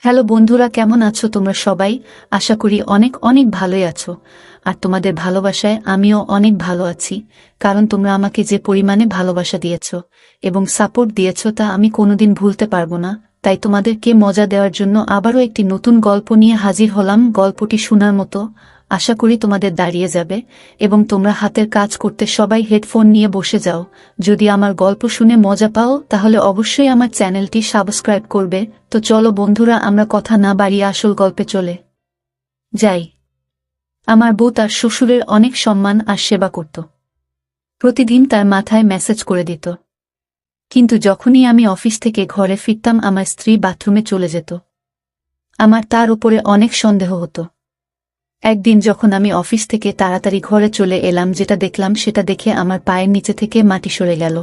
Hello বন্ধুরা, কেমন আছো তোমরা সবাই? আশা করি অনেক অনেক ভালোই আছো। আর তোমাদের ভালোবাসায় আমিও অনেক ভালো আছি, কারণ তোমরা আমাকে যে পরিমাণে ভালোবাসা দিয়েছো এবং সাপোর্ট দিয়েছো তা আমি কোনোদিন ভুলতে পারবো না। তাই তোমাদেরকে মজা দেওয়ার জন্য আবারও একটি নতুন গল্প নিয়ে হাজির হলাম। গল্পটি শোনার মতো, আশা করি তোমাদের দাঁড়িয়ে যাবে এবং তোমরা হাতের কাজ করতে সবাই হেডফোন নিয়ে বসে যাও। যদি আমার গল্প শুনে মজা পাও তাহলে অবশ্যই আমার চ্যানেলটি সাবস্ক্রাইব করবে। তো চলো বন্ধুরা, আমরা কথা না বাড়িয়ে আসল গল্পে চলে যাই। আমার বউ তার শ্বশুরের অনেক সম্মান আর সেবা করত। প্রতিদিন তার মাথায় মেসেজ করে দিত, কিন্তু যখনই আমি অফিস থেকে ঘরে ফিরতাম আমার স্ত্রী বাথরুমে চলে যেত। আমার তার উপরে অনেক সন্দেহ হতো। একদিন যখন আমি অফিস থেকে তাড়াতাড়ি ঘরে চলে এলাম, যেটা দেখলাম সেটা দেখে আমার পায়ের নিচে থেকে মাটি সরে গেল।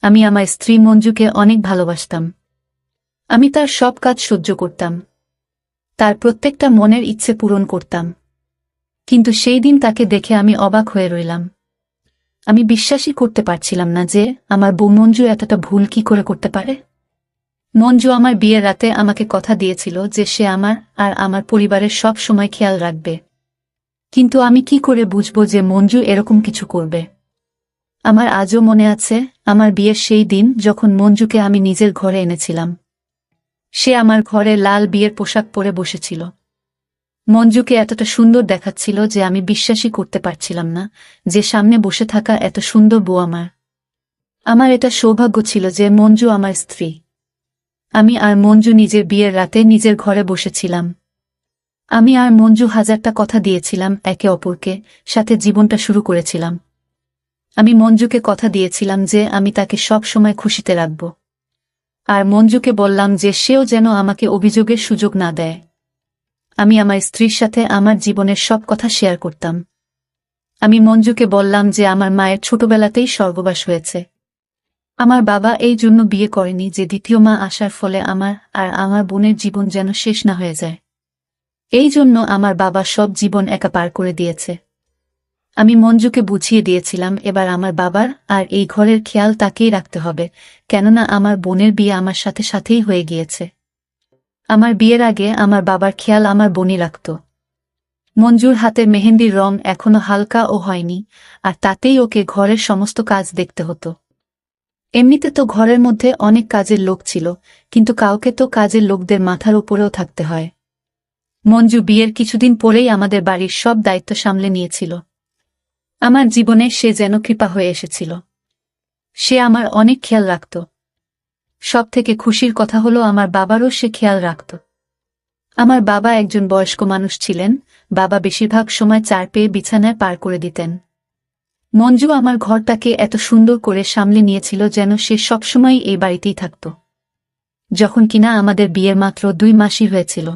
আমি আমার স্ত্রী মঞ্জুকে অনেক ভালোবাসতাম। আমি তার সব কাজ সহ্য করতাম, তার প্রত্যেকটা মনের ইচ্ছে পূরণ করতাম। কিন্তু সেই দিন তাকে দেখে আমি অবাক হয়ে রইলাম। আমি বিশ্বাসই করতে পারছিলাম না যে আমার বউ মঞ্জু এতটা ভুল কি করে করতে পারে। মঞ্জু আমার বিয়ের রাতে আমাকে কথা দিয়েছিল যে সে আমার আর আমার পরিবারের সব সময় খেয়াল রাখবে, কিন্তু আমি কি করে বুঝবো যে মঞ্জু এরকম কিছু করবে। আমার আজও মনে আছে আমার বিয়ের সেই দিন যখন মঞ্জুকে আমি নিজের ঘরে এনেছিলাম। সে আমার ঘরে লাল বিয়ের পোশাক পরে বসেছিল। মঞ্জুকে এতটা সুন্দর দেখাচ্ছিল যে আমি বিশ্বাসই করতে পারছিলাম না যে সামনে বসে থাকা এত সুন্দর বউ আমার। আমার এটা সৌভাগ্য ছিল যে মঞ্জু আমার স্ত্রী। আমি আর মঞ্জু নিজের বিয়ের রাতে নিজের ঘরে বসেছিলাম। আমি আর মঞ্জু হাজারটা কথা দিয়েছিলাম একে অপরকে, সাথে জীবনটা শুরু করেছিলাম। আমি মঞ্জুকে কথা দিয়েছিলাম যে আমি তাকে সব সময় খুশিতে রাখব, আর মঞ্জুকে বললাম যে সেও যেন আমাকে অভিযোগের সুযোগ না দেয়। আমি আমার স্ত্রীর সাথে আমার জীবনের সব কথা শেয়ার করতাম। আমি মঞ্জুকে বললাম যে আমার মায়ের ছোটবেলাতেই স্বর্গবাস হয়েছে। আমার বাবা এই জন্য বিয়ে করেনি যে দ্বিতীয় মা আসার ফলে আমার আর আমার বোনের জীবন যেন শেষ না হয়ে যায়। এই জন্য আমার বাবা সব জীবন একা পার করে দিয়েছে। আমি মঞ্জুকে বুঝিয়ে দিয়েছিলাম এবার আমার বাবার আর এই ঘরের খেয়াল তাকেই রাখতে হবে, কেননা আমার বোনের বিয়ে আমার সাথে সাথেই হয়ে গিয়েছে। আমার বিয়ের আগে আমার বাবার খেয়াল আমার বোনই রাখত। মঞ্জুর হাতের মেহেন্দির রং এখনো হালকা ও হয়নি, আর তাতেই ওকে ঘরের সমস্ত কাজ দেখতে হতো। এমনিতে তো ঘরের মধ্যে অনেক কাজের লোক ছিল, কিন্তু কাউকে তো কাজের লোকদের মাথার উপরেও থাকতে হয়। মঞ্জু বিয়ের কিছুদিন পরেই আমাদের বাড়ির সব দায়িত্ব সামলে নিয়েছিল। আমার জীবনে সে যেন কৃপা হয়ে এসেছিল। সে আমার অনেক খেয়াল রাখত। সব থেকে খুশির কথা হলো আমার বাবারও সে খেয়াল রাখত। আমার বাবা একজন বয়স্ক মানুষ ছিলেন। বাবা বেশিরভাগ সময় চার পেয়ে বিছানায় পার করে দিতেন। মঞ্জু আমার ঘরটাকে এত সুন্দর করে সামলে নিয়েছিল যেন সে সবসময় এই বাড়িতেই থাকত। যখন কিনা আমাদের বিয়ের মাত্র 2 মাসই হয়েছিল,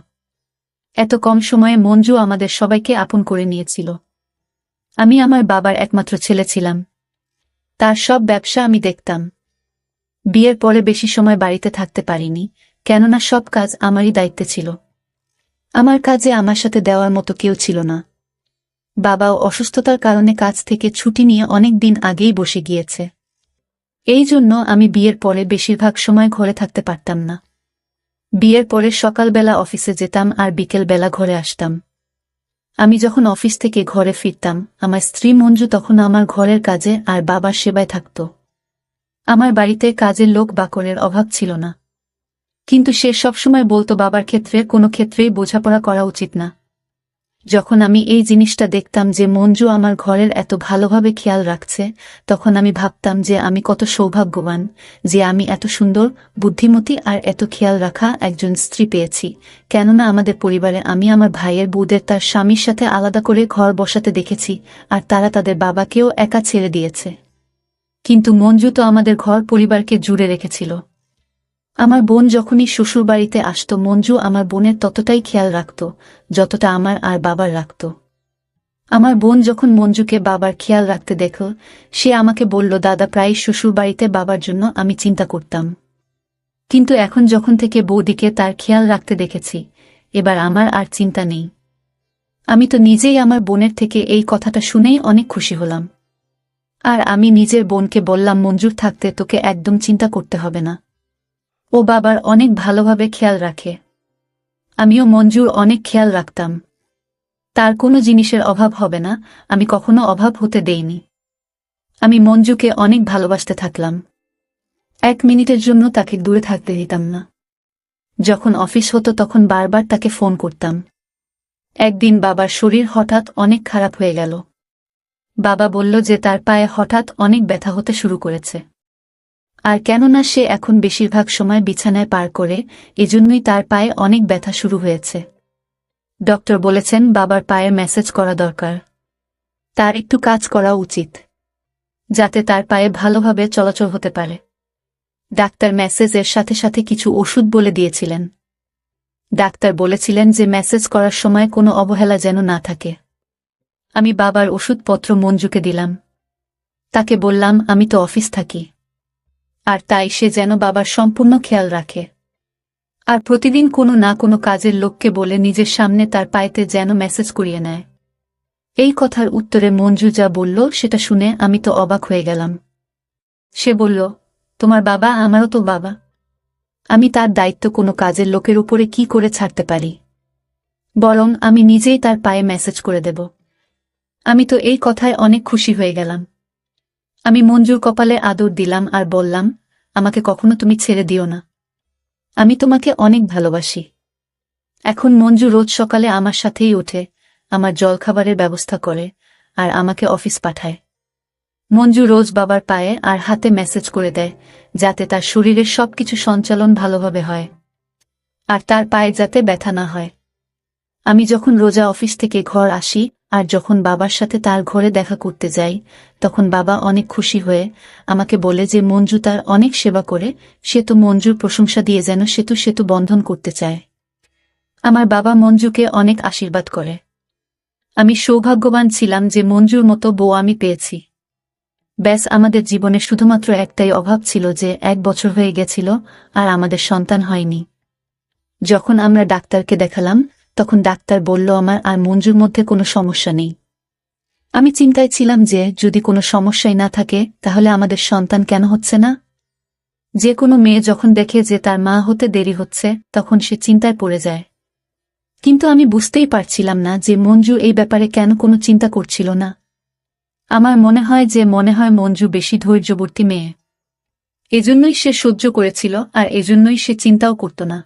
এত কম সময়ে মঞ্জু আমাদের সবাইকে আপন করে নিয়েছিল। আমি আমার বাবার একমাত্র ছেলে ছিলাম। তার সব ব্যবসা আমি দেখতাম। বিয়ের পরে বেশি সময় বাড়িতে থাকতে পারিনি, কেননা সব কাজ আমারই দায়িত্বে ছিল। আমার কাজে আমার সাথে দেওয়ার মতো কেউ ছিল না। বাবাও অসুস্থতার কারণে কাজ থেকে ছুটি নিয়ে অনেক দিন আগেই বসে গিয়েছে। এই জন্য আমি বিয়ের পরে বেশিরভাগ সময় ঘরে থাকতে পারতাম না। বিয়ের পরে সকালবেলা অফিসে যেতাম আর বিকেলবেলা ঘরে আসতাম। আমি যখন অফিস থেকে ঘরে ফিরতাম আমার স্ত্রী মঞ্জু তখন আমার ঘরের কাজে আর বাবার সেবায় থাকত। আমার বাড়িতে কাজের লোক বাকরের অভাব ছিল না, কিন্তু সে সবসময় বলতো বাবার ক্ষেত্রে কোনো ক্ষেত্রেই বোঝাপড়া করা উচিত না। যখন আমি এই জিনিসটা দেখতাম যে মঞ্জু আমার ঘরের এত ভালোভাবে খেয়াল রাখছে, তখন আমি ভাবতাম যে আমি কত সৌভাগ্যবান যে আমি এত সুন্দর, বুদ্ধিমতী আর এত খেয়াল রাখা একজন স্ত্রী পেয়েছি। কেননা আমাদের পরিবারে আমি আমার ভাইয়ের বউদের তার স্বামীর সাথে আলাদা করে ঘর বসাতে দেখেছি, আর তারা তাদের বাবাকেও একা ছেড়ে দিয়েছে। কিন্তু মঞ্জু তো আমাদের ঘর পরিবারকে জুড়ে রেখেছিল। আমার বোন যখনই শ্বশুরবাড়িতে আসত মঞ্জু আমার বোনের ততটাই খেয়াল রাখত যতটা আমার আর বাবার রাখত। আমার বোন যখন মঞ্জুকে বাবার খেয়াল রাখতে দেখল, সে আমাকে বলল, দাদা প্রায় শ্বশুরবাড়িতে বাবার জন্য আমি চিন্তা করতাম, কিন্তু এখন যখন থেকে বৌদিকে তার খেয়াল রাখতে দেখেছি, এবার আমার আর চিন্তা নেই। আমি তো নিজেই আমার বোনের থেকে এই কথাটা শুনেই অনেক খুশি হলাম। আর আমি নিজের বোনকে বললাম, মঞ্জুর থাকতে তোকে একদম চিন্তা করতে হবে না, ও বাবার অনেক ভালোভাবে খেয়াল রাখে। আমিও মঞ্জুর অনেক খেয়াল রাখতাম। তার কোনো জিনিসের অভাব হবে না, আমি কখনো অভাব হতে দেইনি। আমি মঞ্জুকে অনেক ভালোবাসতে থাকলাম। 1 মিনিটের জন্য তাকে দূরে থাকতে দিতাম না। যখন অফিস হতো তখন বারবার তাকে ফোন করতাম। একদিন বাবার শরীর হঠাৎ অনেক খারাপ হয়ে গেল। বাবা বলল যে তার পায়ে হঠাৎ অনেক ব্যথা হতে শুরু করেছে। আর কেননা সে এখন বেশিরভাগ সময় বিছানায় পার করে, এজন্যই তার পায়ে অনেক ব্যথা শুরু হয়েছে। ডক্টর বলেছেন বাবার পায়ে ম্যাসেজ করা দরকার। তার একটু কাজ করা উচিত, যাতে তার পায়ে ভালোভাবে চলাচল হতে পারে। ডাক্তার ম্যাসেজের সাথে সাথে কিছু ওষুধ বলে দিয়েছিলেন। ডাক্তার বলেছিলেন যে ম্যাসেজ করার সময় কোনো অবহেলা যেন না থাকে। আমি বাবার ওষুধপত্র মঞ্জুকে দিলাম। তাকে বললাম আমি তো অফিস থাকি, আর তাই সে যেন বাবার সম্পূর্ণ খেয়াল রাখে। আর প্রতিদিন কোনো না কোনো কাজের লোককে বলে নিজের সামনে তার পায়েতে যেন মেসেজ করিয়ে নেয়। এই কথার উত্তরে মঞ্জু যা বলল সেটা শুনে আমি তো অবাক হয়ে গেলাম। সে বলল, তোমার বাবা আমারও তো বাবা। আমি তার দায়িত্ব কোনো কাজের লোকের উপরে কি করে ছাড়তে পারি? বরং আমি নিজেই তার পায়ে মেসেজ করে দেব। আমি তো এই কথায় অনেক খুশি হয়ে গেলাম। আমি মঞ্জুর কপালে আদর দিলাম আর বললাম, আমাকে কখনো তুমি ছেড়ে দিও না। আমি তোমাকে অনেক ভালোবাসি। এখন মঞ্জু রোজ সকালে আমার সাথেই ওঠে, আমার জলখাবারের ব্যবস্থা করে, আর আমাকে অফিস পাঠায়। মঞ্জু রোজ বাবার পায়ে আর হাতে মেসেজ করে দেয়, যাতে তার শরীরের সবকিছু সঞ্চালন ভালোভাবে হয়, আর তার পায়ে যাতে ব্যথা না হয়। আমি যখন রোজা অফিস থেকে ঘর আসি আর যখন বাবার সাথে তার ঘরে দেখা করতে যাই, তখন বাবা অনেক খুশি হয়ে আমাকে বলে যে মঞ্জু তার অনেক সেবা করে, সে তো মঞ্জুর প্রশংসা দিয়ে যেন সেতু সেতু বন্ধন করতে চায়। আমার বাবা মঞ্জুকে অনেক আশীর্বাদ করে। আমি সৌভাগ্যবান ছিলাম যে মঞ্জুর মতো বউ আমি পেয়েছি। ব্যাস, আমাদের জীবনে শুধুমাত্র একটাই অভাব ছিল যে 1 বছর হয়ে গেছিল আর আমাদের সন্তান হয়নি। যখন আমরা ডাক্তারকে দেখালাম, তখন ডাক্তার বলল আমার আর মঞ্জুর মধ্যে কোনো সমস্যা নেই। আমি চিন্তায় ছিলাম যে যদি কোনো সমস্যাই না থাকে তাহলে আমাদের সন্তান কেন হচ্ছে না। যে কোনো মেয়ে যখন দেখে যে তার মা হতে দেরি হচ্ছে তখন সে চিন্তায় পড়ে যায়। কিন্তু আমি বুঝতেই পারছিলাম না যে মঞ্জু এই ব্যাপারে কেন কোনো চিন্তা করছিল না। আমার মনে হয় মঞ্জু বেশি ধৈর্যবর্তী মেয়ে। এজন্যই সে সহ্য করেছিল আর এজন্যই সে চিন্তাও করত না।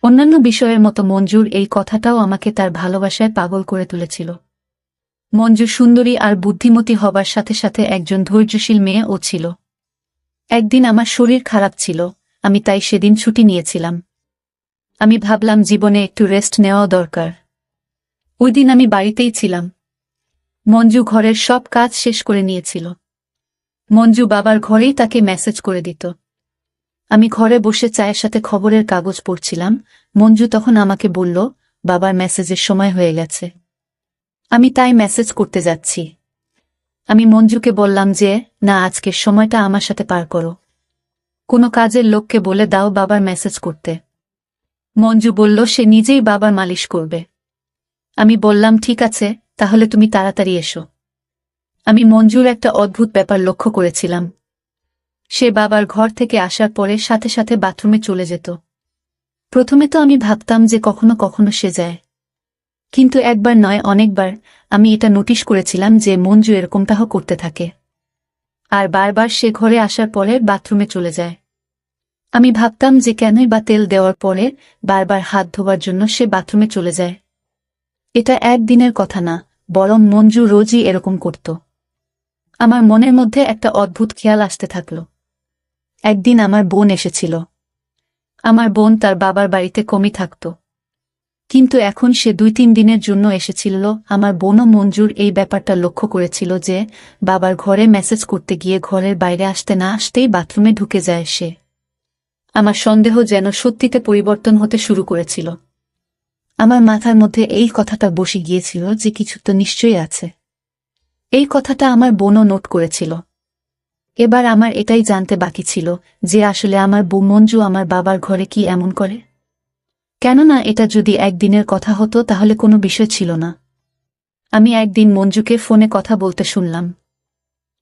অন্যান্য বিষয়ের মতো মঞ্জুর এই কথাটাও আমাকে তার ভালোবাসায় পাগল করে তুলেছিল। মঞ্জু সুন্দরী আর বুদ্ধিমতী হবার সাথে সাথে একজন ধৈর্যশীল মেয়েও ছিল। একদিন আমার শরীর খারাপ ছিল, আমি তাই সেদিন ছুটি নিয়েছিলাম। আমি ভাবলাম জীবনে একটু রেস্ট নেওয়া দরকার। ওই দিন আমি বাড়িতেই ছিলাম। মঞ্জু ঘরের সব কাজ শেষ করে নিয়েছিল। মঞ্জু বাবার ঘরেই তাকে মেসেজ করে দিত। আমি ঘরে বসে চায়ের সাথে খবরের কাগজ পড়ছিলাম। মঞ্জু তখন আমাকে বলল, বাবার মেসেজের সময় হয়ে গেছে। আমি তাই মেসেজ করতে যাচ্ছি। আমি মঞ্জুকে বললাম যে, না, আজকের সময়টা আমার সাথে পার করো। কোনো কাজের লোককে বলে দাও বাবার মেসেজ করতে। মঞ্জু বলল সে নিজেই বাবার মালিশ করবে। আমি বললাম ঠিক আছে, তাহলে তুমি তাড়াতাড়ি এসো। আমি মঞ্জুর একটা অদ্ভুত ব্যাপার লক্ষ্য করেছিলাম। সে বাবার ঘর থেকে আসার পরে সাথে সাথে বাথরুমে চলে যেত। প্রথমে তো আমি ভাবতাম যে কখনো কখনো সে যায়, কিন্তু একবার নয় অনেকবার আমি এটা নোটিশ করেছিলাম যে মঞ্জু এরকমটাও করতে থাকে। আর বারবার সে ঘরে আসার পরে বাথরুমে চলে যায়। আমি ভাবতাম যে কেনই বা তেল দেওয়ার পরে বারবার হাত ধোবার জন্য সে বাথরুমে চলে যায়। এটা একদিনের কথা না, বরং মঞ্জু রোজই এরকম করত। আমার মনের মধ্যে একটা অদ্ভুত খেয়াল আসতে থাকল। একদিন আমার বোন এসেছিল। আমার বোন তার বাবার বাড়িতে কমই থাকত, কিন্তু এখন সে 2-3 দিনের জন্য এসেছিল। আমার বোনও মঞ্জুর এই ব্যাপারটা লক্ষ্য করেছিল যে বাবার ঘরে মেসেজ করতে গিয়ে ঘরের বাইরে আসতে না আসতেই বাথরুমে ঢুকে যায় সে। আমার সন্দেহ যেন সত্যিতে পরিবর্তন হতে শুরু করেছিল। আমার মাথার মধ্যে এই কথাটা বসে গিয়েছিল যে কিছু তো নিশ্চয়ই আছে। এই কথাটা আমার বোনও নোট করেছিল। এবার আমার এটাই জানতে বাকি ছিল যে আসলে আমার বউ মঞ্জু আমার বাবার ঘরে কি এমন করে। কেননা এটা যদি একদিনের কথা হতো তাহলে কোনো বিষয় ছিল না। আমি একদিন মঞ্জুকে ফোনে কথা বলতে শুনলাম।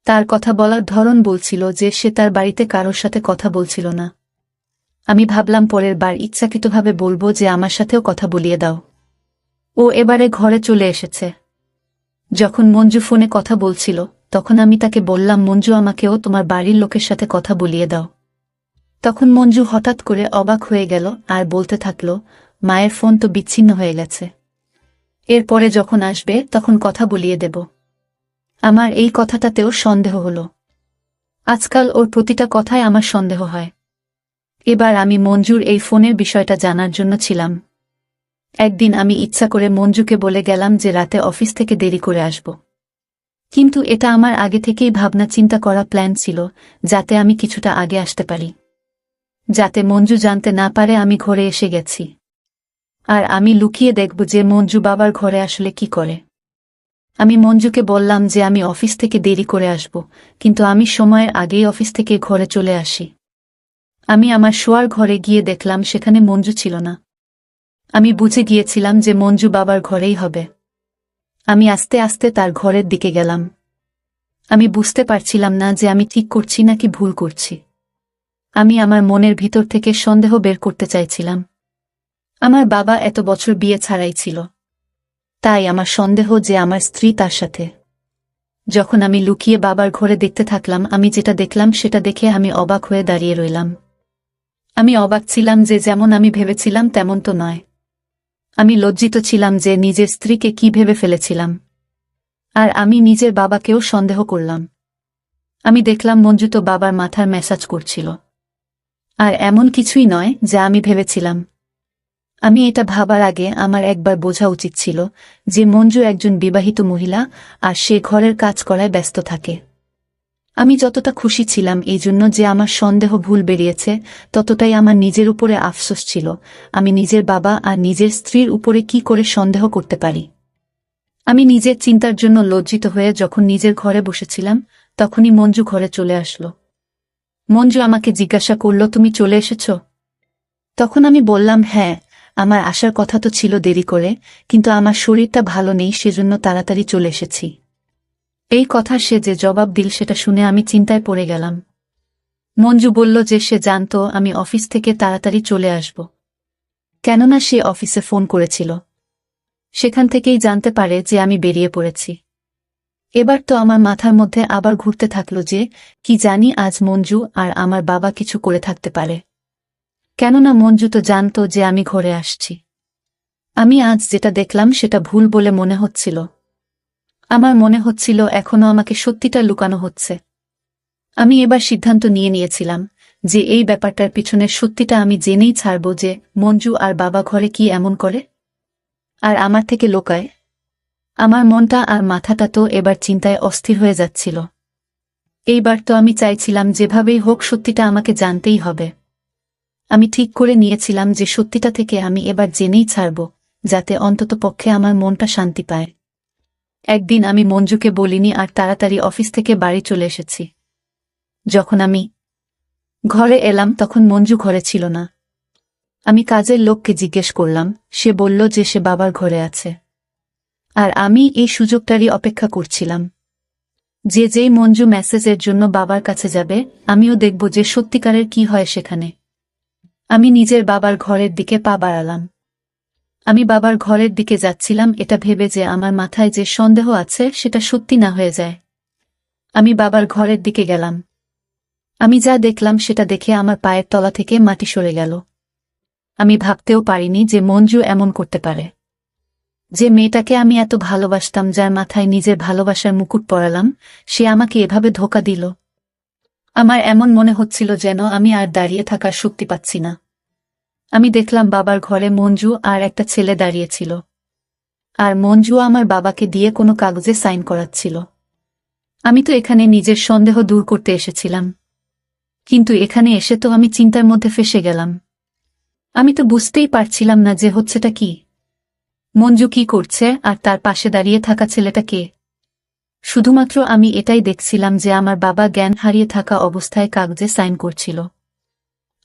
তার কথা বলার ধরন বলছিল যে সে তার বাড়িতে কারোর সাথে কথা বলছিল না। আমি ভাবলাম পরের বার ইচ্ছাকৃতভাবে বলবো যে আমার সাথেও কথা বলিয়ে দাও। ও এবারে ঘরে চলে এসেছে। যখন মঞ্জু ফোনে কথা বলছিল তখন আমি তাকে বললাম, মঞ্জু, আমাকেও তোমার বাড়ির লোকের সাথে কথা বলিয়ে দাও। তখন মঞ্জু হঠাৎ করে অবাক হয়ে গেল আর বলতে থাকল, মায়ের ফোন তো বিচ্ছিন্ন হয়ে গেছে। এরপরে যখন আসবে তখন কথা বলিয়ে দেব। আমার এই কথাটাতেও সন্দেহ হলো। আজকাল ওর প্রতিটা কথায় আমার সন্দেহ হয়। এবার আমি মঞ্জুর এই ফোনের বিষয়টা জানার জন্য ছিলাম। একদিন আমি ইচ্ছা করে মঞ্জুকে বলে গেলাম যে রাতে অফিস থেকে দেরি করে আসব। কিন্তু এটা আমার আগে থেকেই ভাবনা চিন্তা করা প্ল্যান ছিল, যাতে আমি কিছুটা আগে আসতে পারি, যাতে মঞ্জু জানতে না পারে আমি ঘরে এসে গেছি। আর আমি লুকিয়ে দেখব যে মঞ্জু বাবার ঘরে আসলে কি করে। আমি মঞ্জুকে বললাম যে আমি অফিস থেকে দেরি করে আসব, কিন্তু আমি সময়ের আগেই অফিস থেকে ঘরে চলে আসি। আমি আমার শোয়ার ঘরে গিয়ে দেখলাম সেখানে মঞ্জু ছিল না। আমি বুঝে গিয়েছিলাম যে মঞ্জু বাবার ঘরেই হবে। আমি আস্তে আস্তে তার ঘরের দিকে গেলাম। আমি বুঝতে পারছিলাম না যে আমি ঠিক করছি নাকি ভুল করছি। আমি আমার মনের ভিতর থেকে সন্দেহ বের করতে চাইছিলাম। আমার বাবা এত বছর বিয়ে ছাড়াই ছিল, তাই আমার সন্দেহ যে আমার স্ত্রী তার সাথে। যখন আমি লুকিয়ে বাবার ঘরে দেখতে থাকলাম, আমি যেটা দেখলাম সেটা দেখে আমি অবাক হয়ে দাঁড়িয়ে রইলাম। আমি অবাক ছিলাম যে যেমন আমি ভেবেছিলাম তেমন তো নয়। আমি লজ্জিত ছিলাম যে নিজের স্ত্রীকে কি ভেবে ফেলেছিলাম। আর আমি নিজের বাবাকেও সন্দেহ করলাম। আমি দেখলাম মঞ্জু তো বাবার মাথার ম্যাসাজ করছিল। আর এমন কিছুই নয় যা আমি ভেবেছিলাম। আমি এটা ভাবার আগে আমার একবার বোঝা উচিত ছিল যে মঞ্জু একজন বিবাহিত মহিলা আর সে ঘরের কাজ করায় ব্যস্ত থাকে। আমি যতটা খুশি ছিলাম এই জন্য যে আমার সন্দেহ ভুল বেরিয়েছে, ততটাই আমার নিজের উপরে আফসোস ছিল। আমি নিজের বাবা আর নিজের স্ত্রীর উপরে কি করে সন্দেহ করতে পারি। আমি নিজের চিন্তার জন্য লজ্জিত হয়ে যখন নিজের ঘরে বসেছিলাম, তখনই মঞ্জু ঘরে চলে আসলো। মঞ্জু আমাকে জিজ্ঞাসা করল, তুমি চলে এসেছ? তখন আমি বললাম, হ্যাঁ, আমার আসার কথা তো ছিল দেরি করে, কিন্তু আমার শরীরটা ভালো নেই, সেজন্য তাড়াতাড়ি চলে এসেছি। এই কথা সে যে জবাব দিল সেটা শুনে আমি চিন্তায় পড়ে গেলাম। মঞ্জু বলল যে সে জানত আমি অফিস থেকে তাড়াতাড়ি চলে আসব, কেননা সে অফিসে ফোন করেছিল। সেখান থেকেই জানতে পারে যে আমি বেরিয়ে পড়েছি। এবার তো আমার মাথার মধ্যে আবার ঘুরতে থাকলো যে কি জানি আজ মঞ্জু আর আমার বাবা কিছু করে থাকতে পারে, কেননা মঞ্জু তো জানত যে আমি ঘরে আসছি। আমি আজ যেটা দেখলাম সেটা ভুল বলে মনে হচ্ছিল। আমার মনে হচ্ছিল এখনো আমাকে সত্যিটা লুকানো হচ্ছে। আমি এবার সিদ্ধান্ত নিয়েছিলাম যে এই ব্যাপারটার পিছনের সত্যিটা আমি জেনেই ছাড়ব, যে মঞ্জু আর বাবা ঘরে কি এমন করে আর আমার থেকে লোকায়। আমার মনটা আর মাথাটা তো এবার চিন্তায় অস্থির হয়ে যাচ্ছিল। এইবার তো আমি চাইছিলাম যেভাবেই হোক সত্যিটা আমাকে জানতেই হবে। আমি ঠিক করে নিয়েছিলাম যে সত্যিটা থেকে আমি এবার জেনেই ছাড়ব, যাতে অন্তত পক্ষে আমার মনটা শান্তি পায়। একদিন আমি মঞ্জুকে বলিনি আর তাড়াতাড়ি অফিস থেকে বাড়ি চলে এসেছি। যখন আমি ঘরে এলাম তখন মঞ্জু ঘরে ছিল না। আমি কাজের লোককে জিজ্ঞেস করলাম, সে বলল যে সে বাবার ঘরে আছে। আর আমি এই সুযোগটারই অপেক্ষা করছিলাম, যে যেই মঞ্জু মেসেজের জন্য বাবার কাছে যাবে আমিও দেখব যে সত্যিকারের কি হয় সেখানে। আমি নিজের বাবার ঘরের দিকে পা বাড়ালাম। আমি বাবার ঘরের দিকে যাচ্ছিলাম এটা ভেবে যে আমার মাথায় যে সন্দেহ আছে সেটা সত্যি না হয়ে যায়। আমি বাবার ঘরের দিকে গেলাম। আমি যা দেখলাম সেটা দেখে আমার পায়ের তলা থেকে মাটি সরে গেল। আমি ভাবতেও পারিনি যে মঞ্জু এমন করতে পারে। যে মেয়েটাকে আমি এত ভালোবাসতাম, যার মাথায় নিজের ভালোবাসার মুকুট পরালাম, সে আমাকে এভাবে ধোঁকা দিল। আমার এমন মনে হচ্ছিল যেন আমি আর দাঁড়িয়ে থাকার শক্তি পাচ্ছি না। আমি দেখলাম বাবার ঘরে মঞ্জু আর একটা ছেলে দাঁড়িয়েছিল। আর মঞ্জু আমার বাবাকে দিয়ে কোনো কাগজে সাইন করাচ্ছিল। আমি তো এখানে নিজের সন্দেহ দূর করতে এসেছিলাম, কিন্তু এখানে এসে তো আমি চিন্তার মধ্যে ফেঁসে গেলাম। আমি তো বুঝতেই পারছিলাম না যে হচ্ছেটা কি। মঞ্জু কি করছে আর তার পাশে দাঁড়িয়ে থাকা ছেলেটা কে? শুধুমাত্র আমি এটাই দেখছিলাম যে আমার বাবা জ্ঞান হারিয়ে থাকা অবস্থায় কাগজে সাইন করছিল।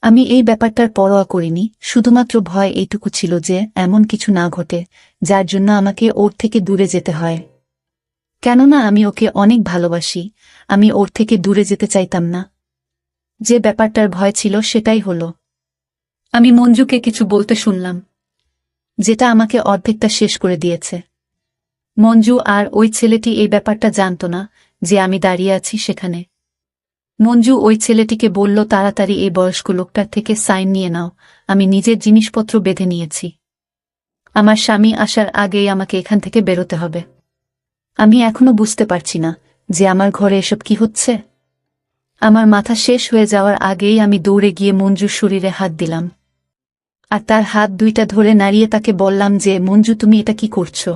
আমি এই ব্যাপারটার পরোয়া করিনি, শুধুমাত্র ভয় এইটুকু ছিল যে এমন কিছু না ঘটে যার জন্য আমাকে ওর থেকে দূরে যেতে হয়। কেননা আমি ওকে অনেক ভালোবাসি, আমি ওর থেকে দূরে যেতে চাইতাম না। যে ব্যাপারটার ভয় ছিল সেটাই হলো। আমি মঞ্জুকে কিছু বলতে শুনলাম, যেটা আমাকে অর্ধেকটা শেষ করে দিয়েছে। মঞ্জু আর ওই ছেলেটি এই ব্যাপারটা জানত না যে আমি দাঁড়িয়ে আছি সেখানে। মঞ্জু ওই ছেলেটিকে বলল, তাড়াতাড়ি এই বয়স্ক লোকটার থেকে সাইন নিয়ে নাও, আমি নিজের জিনিসপত্র বেঁধে নিয়েছি। আমার স্বামী আসার আগেই আমাকে এখান থেকে বেরোতে হবে। আমি এখনো বুঝতে পারছি না যে আমার ঘরে এসব কি হচ্ছে। আমার মাথা শেষ হয়ে যাওয়ার আগেই আমি দৌড়ে গিয়ে মঞ্জুর শরীরে হাত দিলাম, আর তার হাত দুইটা ধরে নাড়িয়ে তাকে বললাম যে, মঞ্জু তুমি এটা কি করছো?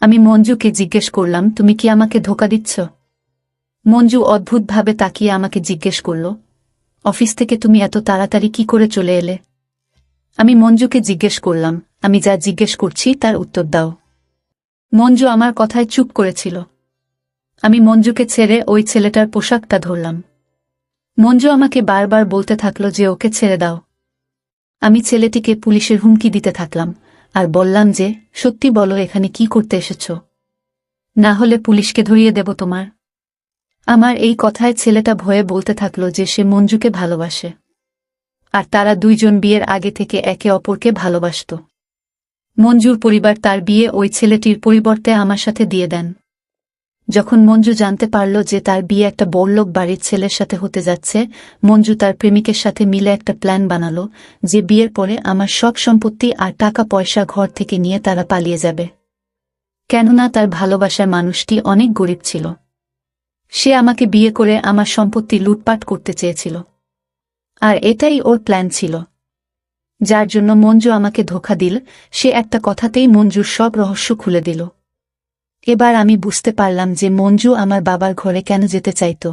আমি মঞ্জুকে জিজ্ঞেস করলাম, তুমি কি আমাকে ধোঁকা দিচ্ছ? মঞ্জু অদ্ভুতভাবে তাকিয়ে আমাকে জিজ্ঞেস করল, অফিস থেকে তুমি এত তাড়াতাড়ি কি করে চলে এলে? আমি মঞ্জুকে জিজ্ঞেস করলাম, আমি যা জিজ্ঞেস করছি তার উত্তর দাও। মঞ্জু আমার কথায় চুপ করেছিল। আমি মঞ্জুকে ছেড়ে ওই ছেলেটার পোশাকটা ধরলাম। মঞ্জু আমাকে বারবার বলতে থাকল যে ওকে ছেড়ে দাও। আমি ছেলেটিকে পুলিশের হুমকি দিতে থাকলাম আর বললাম যে, সত্যি বলো এখানে কি করতে এসেছ, না হলে পুলিশকে ধরিয়ে দেব তোমার। আমার এই কথায় ছেলেটা ভয়ে বলতে থাকল যে সে মঞ্জুকে ভালোবাসে, আর তারা দুইজন বিয়ের আগে থেকে একে অপরকে ভালোবাসত। মঞ্জুর পরিবার তার বিয়ে ওই ছেলেটির পরিবর্তে আমার সাথে দিয়ে দেন। যখন মঞ্জু জানতে পারল যে তার বিয়ে একটা বড়লোক বাড়ির ছেলের সাথে হতে যাচ্ছে, মঞ্জু তার প্রেমিকের সাথে মিলে একটা প্ল্যান বানালো যে বিয়ের পরে আমার সব সম্পত্তি আর টাকা পয়সা ঘর থেকে নিয়ে তারা পালিয়ে যাবে। কেননা তার ভালোবাসার মানুষটি অনেক গরিব ছিল। সে আমাকে বিয়ে করে আমার সম্পত্তি লুটপাট করতে চেয়েছিল, আর এটাই ওর প্ল্যান ছিল। যার জন্য মঞ্জু আমাকে ধোঁকা দিল। সে একটা কথাতেই মঞ্জুর সব রহস্য খুলে দিল। এবার আমি বুঝতে পারলাম যে মঞ্জু আমার বাবার ঘরে কেন যেতে চাইত।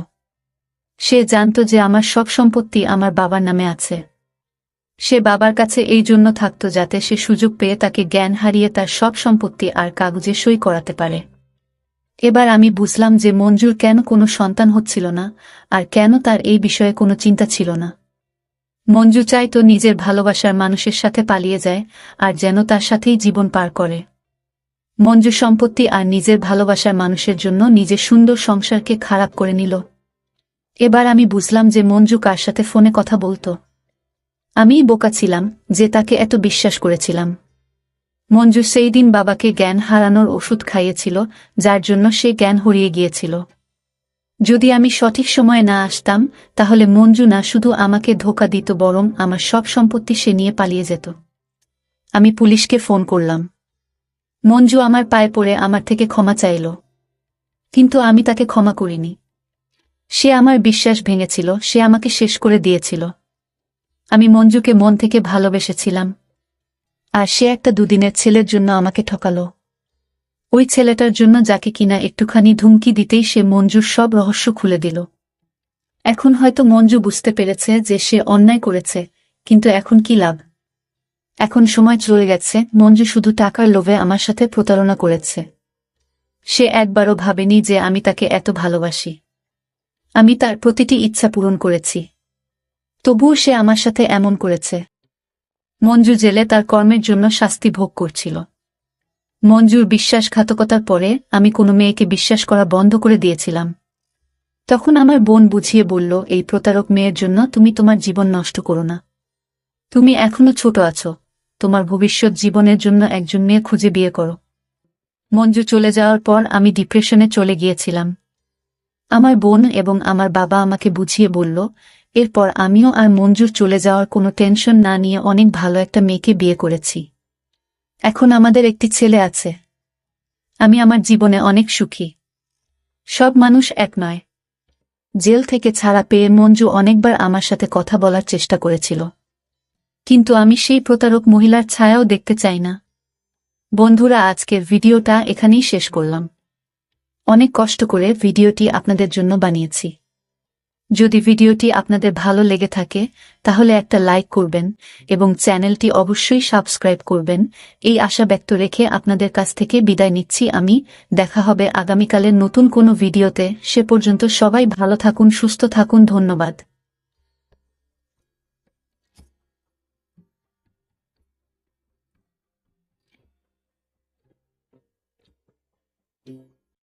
সে জানত যে আমার সব সম্পত্তি আমার বাবার নামে আছে। সে বাবার কাছে এই জন্য থাকত যাতে সে সুযোগ পেয়ে তাকে জ্ঞান হারিয়ে তার সব সম্পত্তি আর কাগজে সই করাতে পারে। এবার আমি বুঝলাম যে মঞ্জুর কেন কোনো সন্তান হচ্ছিল না, আর কেন তার এই বিষয়ে কোনো চিন্তা ছিল না। মঞ্জু চাইত নিজের ভালোবাসার মানুষের সাথে পালিয়ে যায়, আর যেন তার সাথেই জীবন পার করে। মঞ্জু সম্পত্তি আর নিজের ভালোবাসার মানুষের জন্য নিজের সুন্দর সংসারকে খারাপ করে নিল। এবার আমি বুঝলাম যে মঞ্জু কার সাথে ফোনে কথা বলতো। আমিই বোকা ছিলাম যে তাকে এত বিশ্বাস করেছিলাম। মঞ্জু সেই দিন বাবাকে জ্ঞান হারানোর ওষুধ খাইয়েছিল, যার জন্য সে জ্ঞান হারিয়ে গিয়েছিল। যদি আমি সঠিক সময়ে না আসতাম, তাহলে মঞ্জু না শুধু আমাকে ধোঁকা দিত, বরং আমার সব সম্পত্তি সে নিয়ে পালিয়ে যেত। আমি পুলিশকে ফোন করলাম। মঞ্জু আমার পায়ে পড়ে আমার থেকে ক্ষমা চাইল, কিন্তু আমি তাকে ক্ষমা করিনি। সে আমার বিশ্বাস ভেঙেছিল, সে আমাকে শেষ করে দিয়েছিল। আমি মঞ্জুকে মন থেকে ভালোবেসেছিলাম, আর সে একটা দুদিনের ছেলের জন্য আমাকে ঠকালো। ওই ছেলেটার জন্য যাকে কিনা একটুখানি ধুমকি দিতেই সে মঞ্জুর সব রহস্য খুলে দিল। এখন হয়তো মঞ্জু বুঝতে পেরেছে যে সে অন্যায় করেছে, কিন্তু এখন কি লাভ? এখন সময় চলে গেছে। মঞ্জু শুধু টাকার লোভে আমার সাথে প্রতারণা করেছে। সে একবারও ভাবেনি যে আমি তাকে এত ভালোবাসি। আমি তার প্রতিটি ইচ্ছা পূরণ করেছি, তবুও সে আমার সাথে এমন করেছে। মঞ্জু জেলে তার কর্মের জন্য শাস্তি ভোগ করছিল। মঞ্জুর বিশ্বাসঘাতকতার পরে আমি কোনো মেয়েকে বিশ্বাস করা বন্ধ করে দিয়েছিলাম। তখন আমার বোন বুঝিয়ে বলল, এই প্রতারক মেয়ের জন্য তুমি তোমার জীবন নষ্ট করো না। তুমি এখনো ছোট আছো, তোমার ভবিষ্যৎ জীবনের জন্য একজন মেয়ে খুঁজে বিয়ে করো। মঞ্জু চলে যাওয়ার পর আমি ডিপ্রেশনে চলে গিয়েছিলাম। আমার বোন এবং আমার বাবা আমাকে বুঝিয়ে বলল, এরপর আমিও আর মঞ্জুর চলে যাওয়ার কোনো টেনশন না নিয়ে অনেক ভালো একটা মেয়েকে বিয়ে করেছি। এখন আমাদের একটি ছেলে আছে। আমি আমার জীবনে অনেক সুখী। সব মানুষ এক নয়। জেল থেকে ছাড়া পেয়ে মঞ্জু অনেকবার আমার সাথে কথা বলার চেষ্টা করেছিল, কিন্তু আমি সেই প্রতারক মহিলার ছায়াও দেখতে চাই না। বন্ধুরা, আজকের ভিডিওটা এখানেই শেষ করলাম। অনেক কষ্ট করে ভিডিওটি আপনাদের জন্য বানিয়েছি। যদি ভিডিওটি আপনাদের ভালো লেগে থাকে তাহলে একটা লাইক করবেন এবং চ্যানেলটি অবশ্যই সাবস্ক্রাইব করবেন। এই আশা ব্যক্ত রেখে আপনাদের কাছ থেকে বিদায় নিচ্ছি আমি। দেখা হবে আগামীকালের নতুন কোনো ভিডিওতে। সে পর্যন্ত সবাই ভালো থাকুন, সুস্থ থাকুন। ধন্যবাদ।